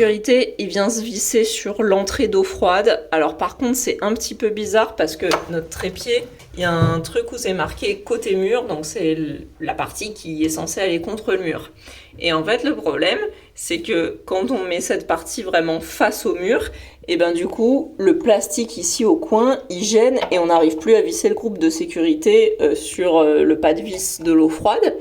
sécurité, il vient se visser sur l'entrée d'eau froide. Alors par contre, c'est un petit peu bizarre parce que notre trépied, il y a un truc où c'est marqué côté mur, donc c'est la partie qui est censée aller contre le mur. Et en fait, le problème, c'est que quand on met cette partie vraiment face au mur, et ben du coup, le plastique ici au coin, il gêne et on n'arrive plus à visser le groupe de sécurité sur le pas de vis de l'eau froide.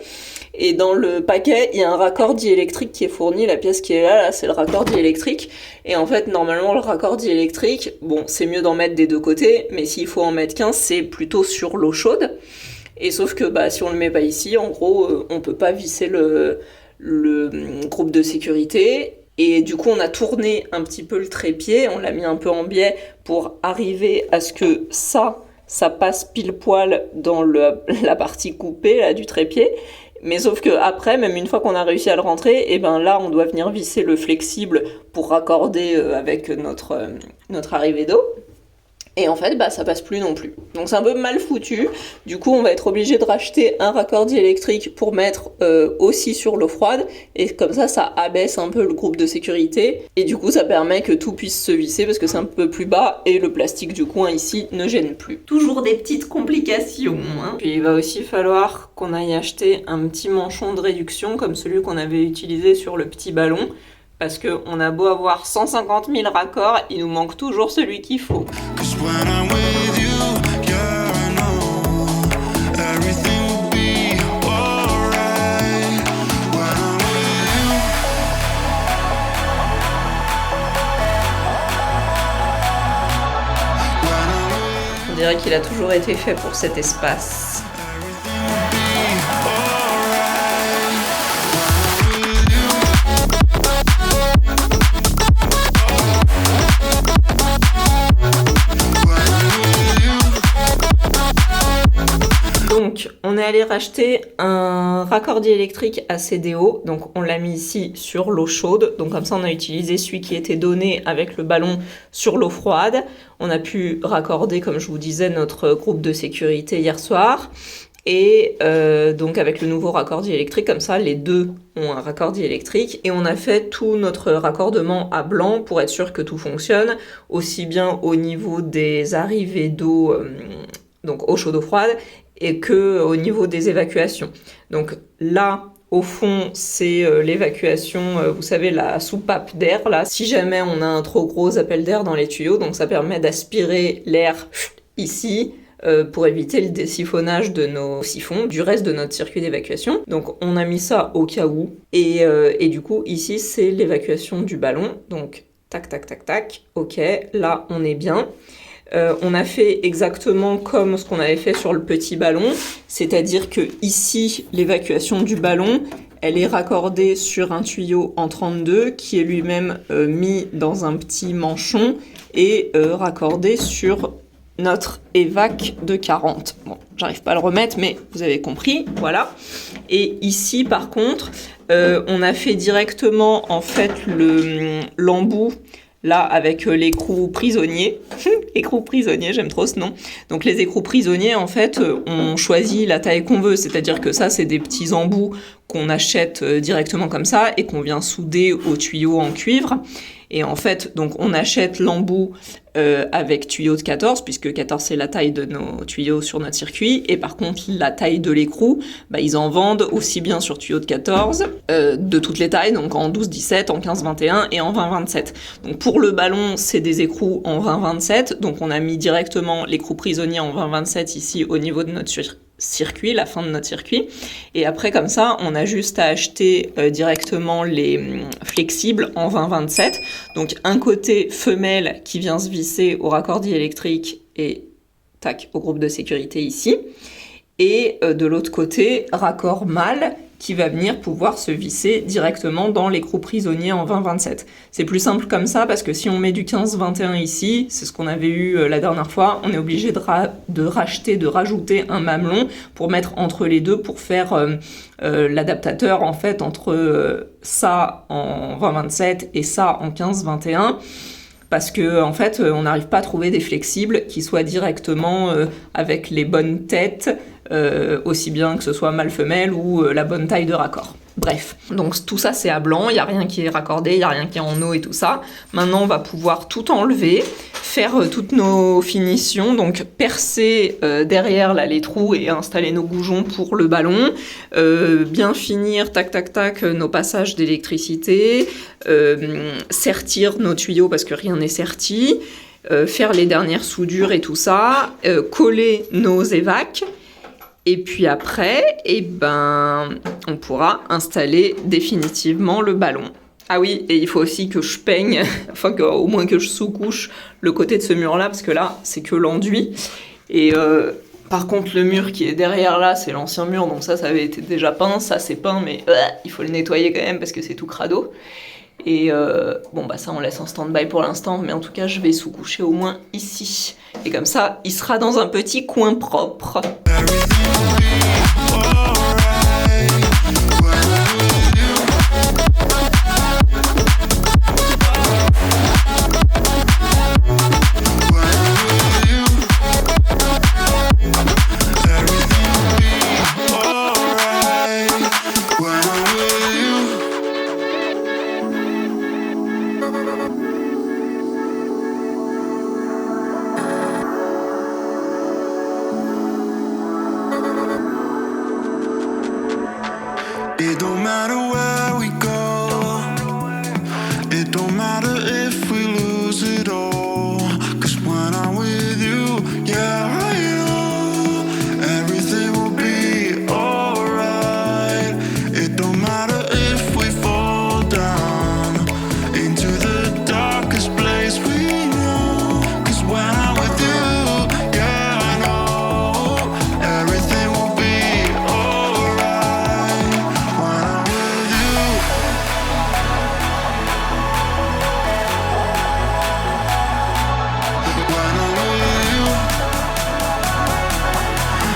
Et dans le paquet, il y a un raccord diélectrique qui est fourni. La pièce qui est là, c'est le raccord diélectrique. Et en fait, normalement, le raccord diélectrique, bon, c'est mieux d'en mettre des deux côtés, mais s'il faut en mettre qu'un, c'est plutôt sur l'eau chaude. Et sauf que si on le met pas ici, en gros, on peut pas visser le groupe de sécurité. Et du coup, on a tourné un petit peu le trépied, on l'a mis un peu en biais pour arriver à ce que ça passe pile poil dans la partie coupée là, du trépied. Mais sauf que après, même une fois qu'on a réussi à le rentrer, et ben là, on doit venir visser le flexible pour raccorder avec notre arrivée d'eau. Et en fait, ça passe plus non plus. Donc c'est un peu mal foutu. Du coup, on va être obligé de racheter un raccord diélectrique pour mettre aussi sur l'eau froide. Et comme ça abaisse un peu le groupe de sécurité. Et du coup, ça permet que tout puisse se visser parce que c'est un peu plus bas et le plastique du coin ici ne gêne plus. Toujours des petites complications. Puis il va aussi falloir qu'on aille acheter un petit manchon de réduction comme celui qu'on avait utilisé sur le petit ballon. Parce qu'on a beau avoir 150 000 raccords, il nous manque toujours celui qu'il faut. On dirait qu'il a toujours été fait pour cet espace. Donc, on est allé racheter un raccord diélectrique assez haut. Donc, on l'a mis ici sur l'eau chaude. Donc, comme ça, on a utilisé celui qui était donné avec le ballon sur l'eau froide. On a pu raccorder, comme je vous disais, notre groupe de sécurité hier soir. Et donc, avec le nouveau raccord diélectrique, comme ça, les deux ont un raccord diélectrique. Et on a fait tout notre raccordement à blanc pour être sûr que tout fonctionne, aussi bien au niveau des arrivées d'eau, donc eau chaude, eau froide, et que au niveau des évacuations. Donc là, au fond, c'est l'évacuation, vous savez, la soupape d'air, là. Si jamais on a un trop gros appel d'air dans les tuyaux, donc ça permet d'aspirer l'air ici, pour éviter le désiphonnage de nos siphons, du reste de notre circuit d'évacuation. Donc on a mis ça au cas où. Et du coup, ici, c'est l'évacuation du ballon. Donc, tac, tac, tac, tac. Ok, là, on est bien. On a fait exactement comme ce qu'on avait fait sur le petit ballon, c'est-à-dire que ici, l'évacuation du ballon, elle est raccordée sur un tuyau en 32 qui est lui-même mis dans un petit manchon et raccordé sur notre évac de 40. Bon, j'arrive pas à le remettre, mais vous avez compris, voilà. Et ici, par contre, on a fait directement, en fait, l'embout, là, avec l'écrou prisonnier. Écrou prisonnier, j'aime trop ce nom. Donc les écrous prisonniers, en fait, on choisit la taille qu'on veut. C'est-à-dire que ça, c'est des petits embouts qu'on achète directement comme ça et qu'on vient souder au tuyau en cuivre. Et en fait, donc on achète l'embout avec tuyau de 14, puisque 14 c'est la taille de nos tuyaux sur notre circuit. Et par contre, la taille de l'écrou, ils en vendent aussi bien sur tuyau de 14, de toutes les tailles, donc en 12-17, en 15-21 et en 20-27. Donc pour le ballon, c'est des écrous en 20-27. Donc on a mis directement l'écrou prisonnier en 20-27 ici au niveau de notre circuit, la fin de notre circuit. Et après, comme ça, on a juste à acheter directement les flexibles en 20-27. Donc un côté femelle qui vient se visser au raccord diélectrique et tac, au groupe de sécurité ici. Et de l'autre côté, raccord mâle qui va venir pouvoir se visser directement dans l'écrou prisonnier en 20-27. C'est plus simple comme ça parce que si on met du 15-21 ici, c'est ce qu'on avait eu la dernière fois, on est obligé de rajouter un mamelon pour mettre entre les deux pour faire l'adaptateur en fait entre ça en 20-27 et ça en 15-21. Parce que en fait, on n'arrive pas à trouver des flexibles qui soient directement avec les bonnes têtes, aussi bien que ce soit mâle-femelle ou la bonne taille de raccord. Bref, donc tout ça c'est à blanc, il n'y a rien qui est raccordé, il n'y a rien qui est en eau et tout ça. Maintenant on va pouvoir tout enlever, faire toutes nos finitions, donc percer derrière là les trous et installer nos goujons pour le ballon, bien finir tac tac tac nos passages d'électricité, sertir nos tuyaux parce que rien n'est serti, faire les dernières soudures et tout ça, coller nos évacs. Et puis après, on pourra installer définitivement le ballon. Ah oui, et il faut aussi que je peigne, enfin au moins que je sous-couche le côté de ce mur-là, parce que là, c'est que l'enduit. Et par contre, le mur qui est derrière là, c'est l'ancien mur, donc ça avait été déjà peint, ça c'est peint, mais il faut le nettoyer quand même parce que c'est tout crado. Et ça on laisse en stand-by pour l'instant, mais en tout cas je vais sous-coucher au moins ici. Et comme ça, il sera dans un petit coin propre. It don't matter where we go. It don't matter if we lose it all. 'Cause when I'm with you, yeah, I know everything will be alright. It don't matter if we fall down into the darkest place we know. 'Cause when I'm with you, yeah, I know everything will be alright. When I'm with you. When I'm with you,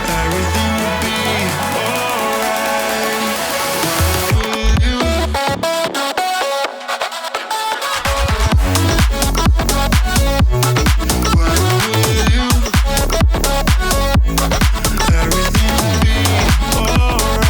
everything will be alright. When I'm with you. When I'm with you, everything will be alright.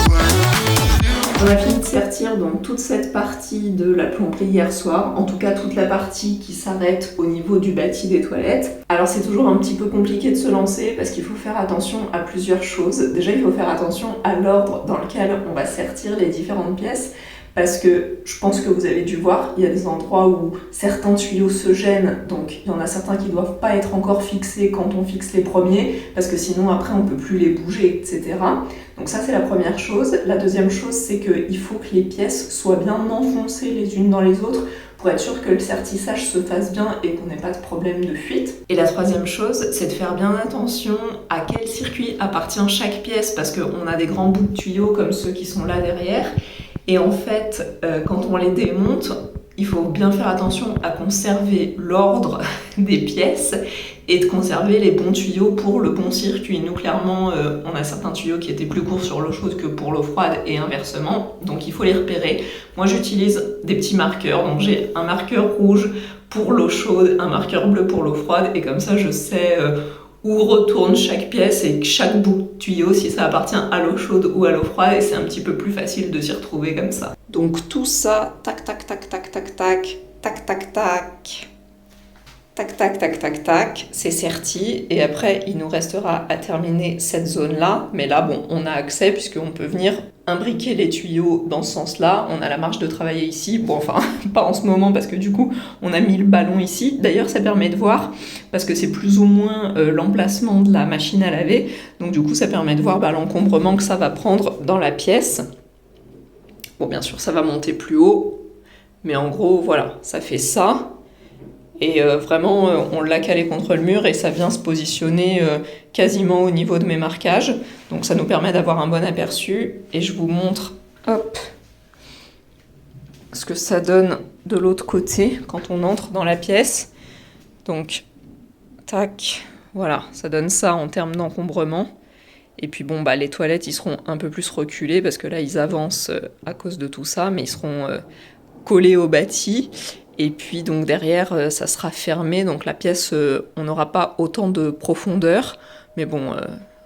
When I'm with you. On a fini de sertir donc toute cette partie de la plomberie hier soir, en tout cas toute la partie qui s'arrête au niveau du bâti des toilettes. Alors c'est toujours un petit peu compliqué de se lancer parce qu'il faut faire attention à plusieurs choses. Déjà il faut faire attention à l'ordre dans lequel on va sertir les différentes pièces, parce que je pense que vous avez dû voir, il y a des endroits où certains tuyaux se gênent, donc il y en a certains qui ne doivent pas être encore fixés quand on fixe les premiers, parce que sinon après on ne peut plus les bouger, etc. Donc ça c'est la première chose. La deuxième chose, c'est qu'il faut que les pièces soient bien enfoncées les unes dans les autres pour être sûr que le sertissage se fasse bien et qu'on n'ait pas de problème de fuite. Et la troisième chose, c'est de faire bien attention à quel circuit appartient chaque pièce, parce qu'on a des grands bouts de tuyaux comme ceux qui sont là derrière. Et en fait, quand on les démonte, il faut bien faire attention à conserver l'ordre des pièces et de conserver les bons tuyaux pour le bon circuit. Nous, clairement, on a certains tuyaux qui étaient plus courts sur l'eau chaude que pour l'eau froide et inversement, donc il faut les repérer. Moi, j'utilise des petits marqueurs, donc j'ai un marqueur rouge pour l'eau chaude, un marqueur bleu pour l'eau froide, et comme ça, je sais où retourne chaque pièce et chaque bout de tuyau, si ça appartient à l'eau chaude ou à l'eau froide, et c'est un petit peu plus facile de s'y retrouver comme ça. Donc tout ça, tac tac tac tac tac tac, tac tac tac, tac tac tac tac tac, c'est serti, et après il nous restera à terminer cette zone-là, mais là bon, on a accès puisqu'on peut venir imbriquer les tuyaux dans ce sens-là, on a la marge de travailler ici, bon enfin pas en ce moment parce que du coup on a mis le ballon ici, d'ailleurs ça permet de voir, parce que c'est plus ou moins l'emplacement de la machine à laver, donc du coup ça permet de voir l'encombrement que ça va prendre dans la pièce. Bon bien sûr ça va monter plus haut, mais en gros voilà, ça fait ça. Et vraiment, on l'a calé contre le mur et ça vient se positionner quasiment au niveau de mes marquages. Donc ça nous permet d'avoir un bon aperçu. Et je vous montre, hop, ce que ça donne de l'autre côté quand on entre dans la pièce. Donc, tac, voilà, ça donne ça en termes d'encombrement. Et puis bon, bah, les toilettes, ils seront un peu plus reculés parce que là, ils avancent à cause de tout ça, mais ils seront collés au bâti. Et puis donc derrière, ça sera fermé, donc la pièce, on n'aura pas autant de profondeur. Mais bon,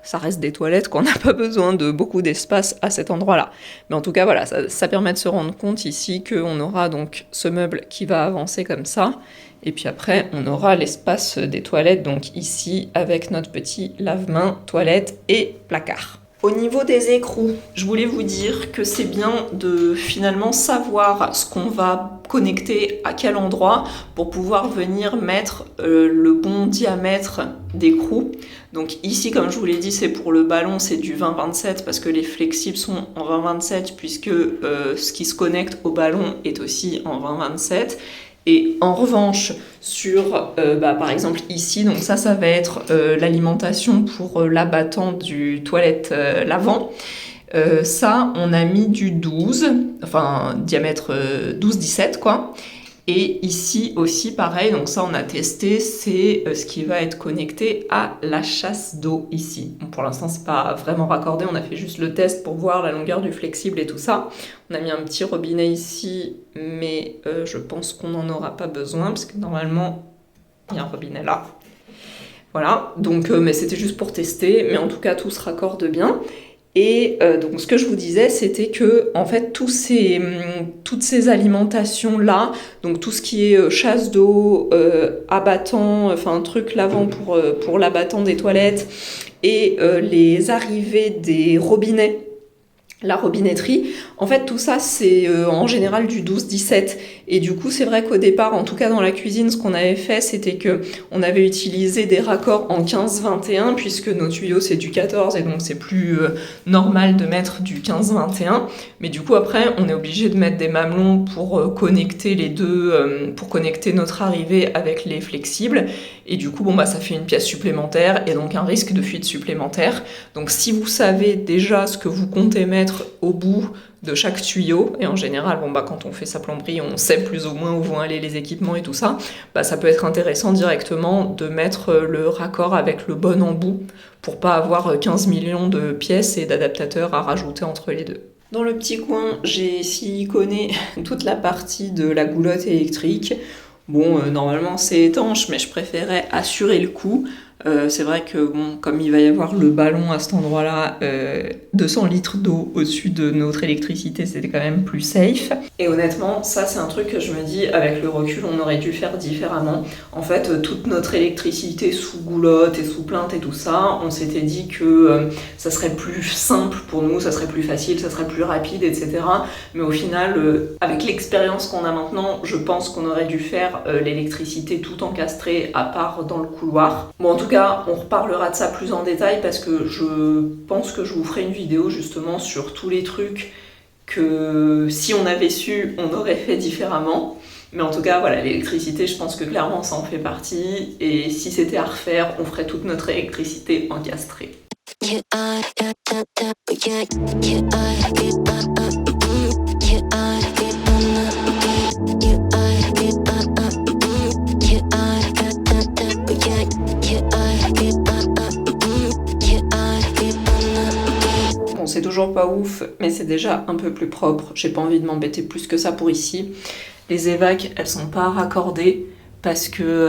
ça reste des toilettes, qu'on n'a pas besoin de beaucoup d'espace à cet endroit-là. Mais en tout cas, voilà, ça permet de se rendre compte ici qu'on aura donc ce meuble qui va avancer comme ça. Et puis après, on aura l'espace des toilettes, donc ici, avec notre petit lave-mains, toilette et placard. Au niveau des écrous, je voulais vous dire que c'est bien de finalement savoir ce qu'on va connecter à quel endroit pour pouvoir venir mettre le bon diamètre d'écrou. Donc ici, comme je vous l'ai dit, c'est pour le ballon, c'est du 20-27 parce que les flexibles sont en 20-27 puisque ce qui se connecte au ballon est aussi en 20-27. Et en revanche, sur, par exemple ici, donc ça va être l'alimentation pour l'abattant du toilette lavant. Ça, on a mis du 12, enfin diamètre 12-17 quoi. Et ici aussi, pareil, donc ça on a testé, c'est ce qui va être connecté à la chasse d'eau ici. Bon, pour l'instant, c'est pas vraiment raccordé, on a fait juste le test pour voir la longueur du flexible et tout ça. On a mis un petit robinet ici, mais je pense qu'on n'en aura pas besoin, parce que normalement, il y a un robinet là. Voilà, donc, mais c'était juste pour tester, mais en tout cas, tout se raccorde bien. Et donc ce que je vous disais, c'était que en fait toutes ces alimentations là, donc tout ce qui est chasse d'eau, abattant, enfin truc lavant pour l'abattant des toilettes et les arrivées des robinets, la robinetterie, en fait tout ça c'est en général du 12-17 et du coup c'est vrai qu'au départ, en tout cas dans la cuisine, ce qu'on avait fait c'était que on avait utilisé des raccords en 15-21 puisque nos tuyaux c'est du 14 et donc c'est plus normal de mettre du 15-21, mais du coup après on est obligé de mettre des mamelons pour connecter les deux, pour connecter notre arrivée avec les flexibles et du coup ça fait une pièce supplémentaire et donc un risque de fuite supplémentaire. Donc si vous savez déjà ce que vous comptez mettre au bout de chaque tuyau, et en général quand on fait sa plomberie on sait plus ou moins où vont aller les équipements et tout ça, ça peut être intéressant directement de mettre le raccord avec le bon embout pour pas avoir 15 millions de pièces et d'adaptateurs à rajouter entre les deux. Dans le petit coin, j'ai siliconé toute la partie de la goulotte électrique. Normalement c'est étanche, mais je préférais assurer le coup. C'est vrai que comme il va y avoir le ballon à cet endroit-là, 200 litres d'eau au-dessus de notre électricité, c'était quand même plus safe. Et honnêtement, ça c'est un truc que je me dis, avec le recul, on aurait dû faire différemment. En fait, toute notre électricité sous goulotte et sous plainte et tout ça, on s'était dit que ça serait plus simple pour nous, ça serait plus facile, ça serait plus rapide, etc. Mais au final, avec l'expérience qu'on a maintenant, je pense qu'on aurait dû faire l'électricité tout encastrée à part dans le couloir. En tout cas, on reparlera de ça plus en détail parce que je pense que je vous ferai une vidéo justement sur tous les trucs que si on avait su, on aurait fait différemment. Mais en tout cas, voilà, l'électricité, je pense que clairement ça en fait partie. Et si c'était à refaire, on ferait toute notre électricité encastrée. C'est toujours pas ouf, mais c'est déjà un peu plus propre. J'ai pas envie de m'embêter plus que ça pour ici. Les évacs, elles sont pas raccordées parce que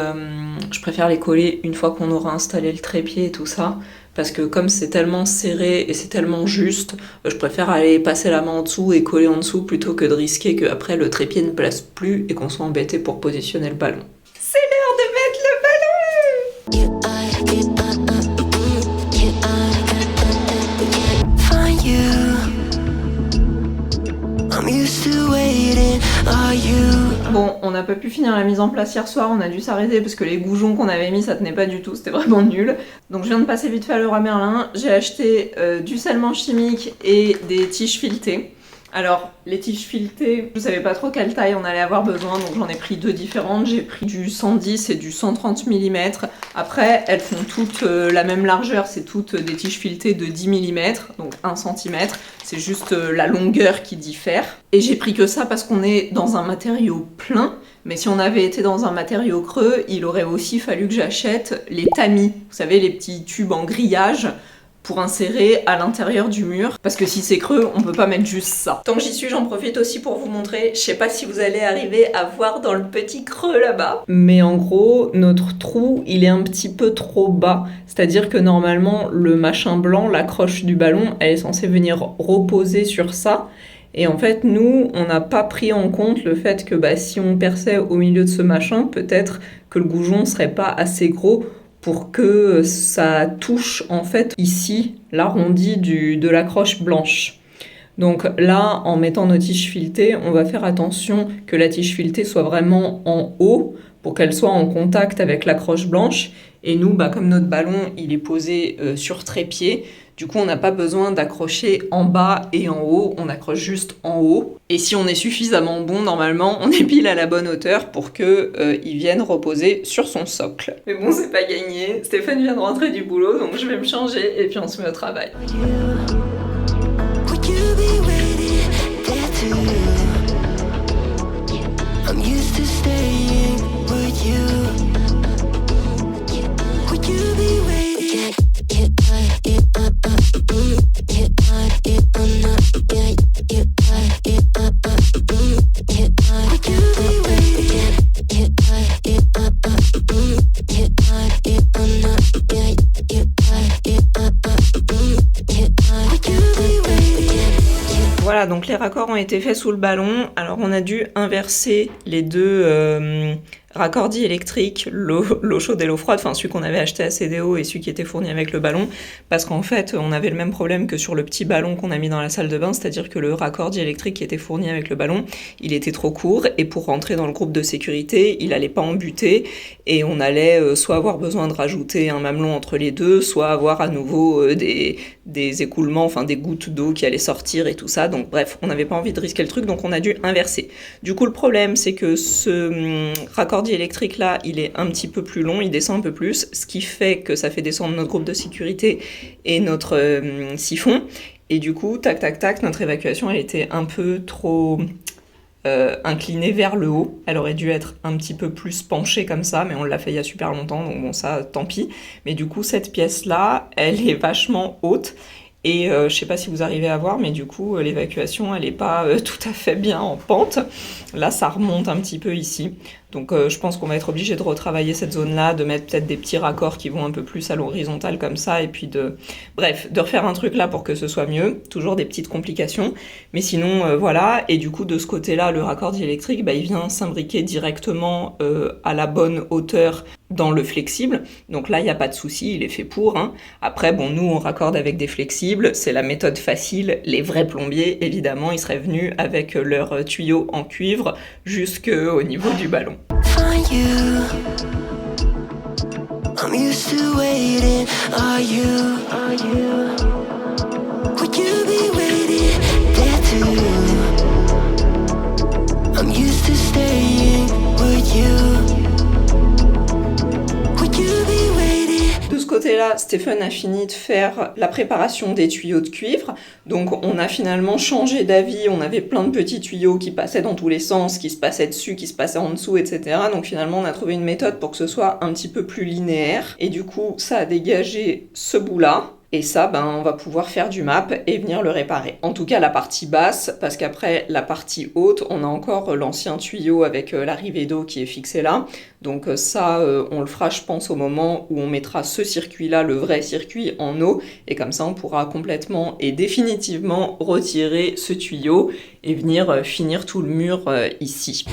je préfère les coller une fois qu'on aura installé le trépied et tout ça. Parce que comme c'est tellement serré et c'est tellement juste, je préfère aller passer la main en dessous et coller en dessous plutôt que de risquer qu'après le trépied ne place plus et qu'on soit embêté pour positionner le ballon. C'est l'heure de mettre le ballon! Bon, on n'a pas pu finir la mise en place hier soir, on a dû s'arrêter parce que les goujons qu'on avait mis ça tenait pas du tout, c'était vraiment nul. Donc je viens de passer vite fait à Leroy Merlin, j'ai acheté du scellement chimique et des tiges filetées. Alors, les tiges filetées, je savais pas trop quelle taille on allait avoir besoin, donc j'en ai pris deux différentes. J'ai pris du 110 et du 130 mm. Après, elles font toutes la même largeur, c'est toutes des tiges filetées de 10 mm, donc 1 cm. C'est juste la longueur qui diffère. Et j'ai pris que ça parce qu'on est dans un matériau plein. Mais si on avait été dans un matériau creux, il aurait aussi fallu que j'achète les tamis. Vous savez, les petits tubes en grillage pour insérer à l'intérieur du mur, parce que si c'est creux, on peut pas mettre juste ça. Tant que j'y suis, j'en profite aussi pour vous montrer, je sais pas si vous allez arriver à voir dans le petit creux là-bas, mais en gros, notre trou, il est un petit peu trop bas, c'est-à-dire que normalement, le machin blanc, l'accroche du ballon, elle est censée venir reposer sur ça, et en fait, nous, on n'a pas pris en compte le fait que si on perçait au milieu de ce machin, peut-être que le goujon serait pas assez gros pour que ça touche en fait ici l'arrondi de la croche blanche. Donc là, en mettant nos tiges filetées, on va faire attention que la tige filetée soit vraiment en haut pour qu'elle soit en contact avec la croche blanche. Et nous, comme notre ballon, il est posé sur trépied, du coup, on n'a pas besoin d'accrocher en bas et en haut, on accroche juste en haut. Et si on est suffisamment bon, normalement, on est pile à la bonne hauteur pour qu'il vienne reposer sur son socle. Mais bon, c'est pas gagné. Stéphane vient de rentrer du boulot, donc je vais me changer et puis on se met au travail. Voilà, donc les raccords ont été faits sous le ballon. Alors on a dû inverser les deux raccordis électriques, l'eau chaude et l'eau froide, enfin celui qu'on avait acheté à CDO et celui qui était fourni avec le ballon, parce qu'en fait on avait le même problème que sur le petit ballon qu'on a mis dans la salle de bain, c'est-à-dire que le raccordi électrique qui était fourni avec le ballon, il était trop court et pour rentrer dans le groupe de sécurité, il allait pas embuter et on allait soit avoir besoin de rajouter un mamelon entre les deux, soit avoir à nouveau des écoulements, enfin des gouttes d'eau qui allaient sortir et tout ça, donc bref, on n'avait pas envie de risquer le truc, donc on a dû inverser. Du coup le problème c'est que ce raccordi électrique là, il est un petit peu plus long, il descend un peu plus, ce qui fait que ça fait descendre notre groupe de sécurité et notre siphon, et du coup, tac tac tac, notre évacuation elle était un peu trop inclinée vers le haut, elle aurait dû être un petit peu plus penchée comme ça, mais on l'a fait il y a super longtemps, donc bon ça tant pis, mais du coup cette pièce là, elle est vachement haute, et je sais pas si vous arrivez à voir, mais du coup l'évacuation elle est pas tout à fait bien en pente, là ça remonte un petit peu ici. Donc je pense qu'on va être obligé de retravailler cette zone-là, de mettre peut-être des petits raccords qui vont un peu plus à l'horizontale comme ça, et puis de refaire un truc là pour que ce soit mieux. Toujours des petites complications, mais sinon voilà. Et du coup de ce côté-là, le raccordi électrique, il vient s'imbriquer directement à la bonne hauteur dans le flexible. Donc là, il n'y a pas de souci, il est fait pour. Après, bon, nous on raccorde avec des flexibles, c'est la méthode facile. Les vrais plombiers, évidemment, ils seraient venus avec leurs tuyaux en cuivre jusqu'au niveau du ballon. I'm used to waiting. Are you? Would you be waiting there too? I'm used to staying. Would you? Would you be waiting? De ce côté-là, Stéphane a fini de faire la préparation des tuyaux de cuivre. Donc on a finalement changé d'avis, on avait plein de petits tuyaux qui passaient dans tous les sens, qui se passaient dessus, qui se passaient en dessous, etc. Donc finalement on a trouvé une méthode pour que ce soit un petit peu plus linéaire. Et du coup ça a dégagé ce bout-là. Et ça, on va pouvoir faire du map et venir le réparer. En tout cas, la partie basse, parce qu'après, la partie haute, on a encore l'ancien tuyau avec l'arrivée d'eau qui est fixé là. Donc ça, on le fera, je pense, au moment où on mettra ce circuit-là, le vrai circuit, en eau. Et comme ça, on pourra complètement et définitivement retirer ce tuyau et venir finir tout le mur ici.